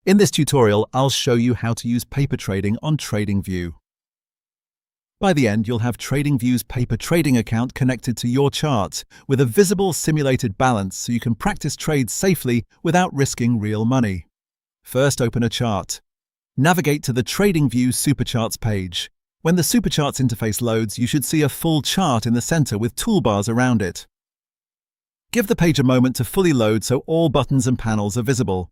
In this tutorial, I'll show you how to use paper trading on TradingView. By the end, you'll have TradingView's paper trading account connected to your chart with a visible simulated balance so you can practice trades safely without risking real money. First, open a chart. Navigate to the TradingView Supercharts page. When the Supercharts interface loads, you should see a full chart in the center with toolbars around it. Give the page a moment to fully load so all buttons and panels are visible.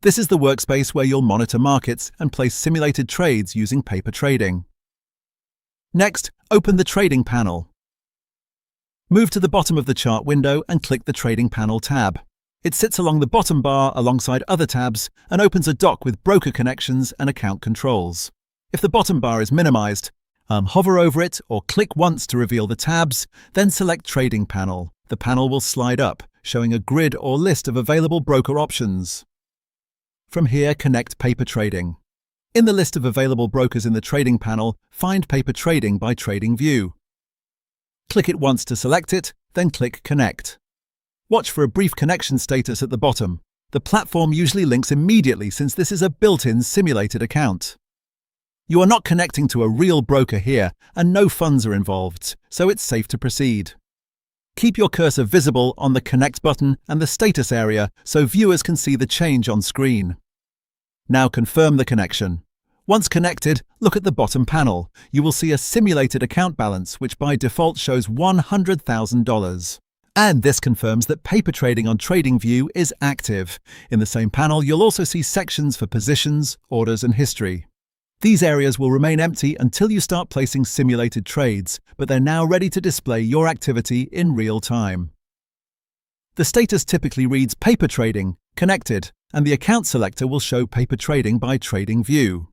This is the workspace where you'll monitor markets and place simulated trades using paper trading. Next, open the Trading panel. Move to the bottom of the chart window and click the Trading panel tab. It sits along the bottom bar alongside other tabs and opens a dock with broker connections and account controls. If the bottom bar is minimized, hover over it or click once to reveal the tabs, then select Trading panel. The panel will slide up, showing a grid or list of available broker options. From here, connect paper trading. In the list of available brokers in the Trading panel, find Paper Trading by TradingView. Click it once to select it, then click Connect. Watch for a brief connection status at the bottom. The platform usually links immediately since this is a built-in simulated account. You are not connecting to a real broker here, and no funds are involved, so it's safe to proceed. Keep your cursor visible on the Connect button and the status area so viewers can see the change on screen. Now confirm the connection. Once connected, look at the bottom panel. You will see a simulated account balance, which by default shows $100,000. And this confirms that paper trading on TradingView is active. In the same panel, you'll also see sections for positions, orders, and history. These areas will remain empty until you start placing simulated trades, but they're now ready to display your activity in real time. The status typically reads Paper Trading, Connected, and the account selector will show Paper Trading by TradingView.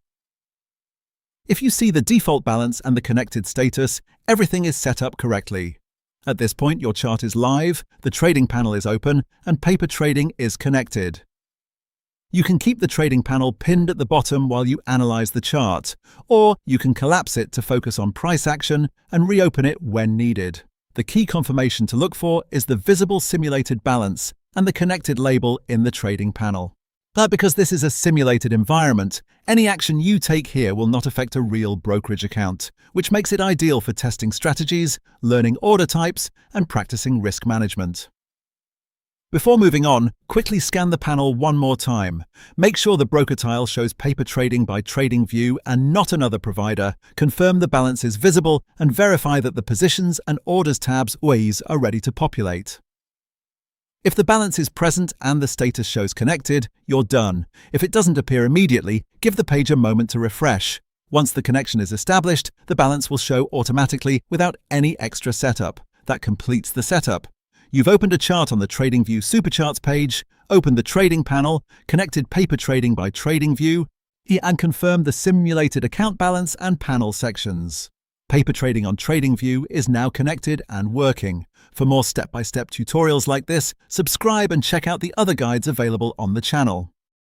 If you see the default balance and the connected status, everything is set up correctly. At this point, your chart is live, the trading panel is open, and paper trading is connected. You can keep the trading panel pinned at the bottom while you analyze the chart, or you can collapse it to focus on price action and reopen it when needed. The key confirmation to look for is the visible simulated balance and the connected label in the trading panel. But because this is a simulated environment, any action you take here will not affect a real brokerage account, which makes it ideal for testing strategies, learning order types, and practicing risk management. Before moving on, quickly scan the panel one more time. Make sure the broker tile shows Paper Trading by TradingView and not another provider. Confirm the balance is visible and verify that the Positions and Orders tabs always are ready to populate. If the balance is present and the status shows connected, you're done. If it doesn't appear immediately, give the page a moment to refresh. Once the connection is established, the balance will show automatically without any extra setup. That completes the setup. You've opened a chart on the TradingView Supercharts page, opened the Trading panel, connected Paper Trading by TradingView, and confirmed the simulated account balance and panel sections. Paper trading on TradingView is now connected and working. For more step-by-step tutorials like this, subscribe and check out the other guides available on the channel.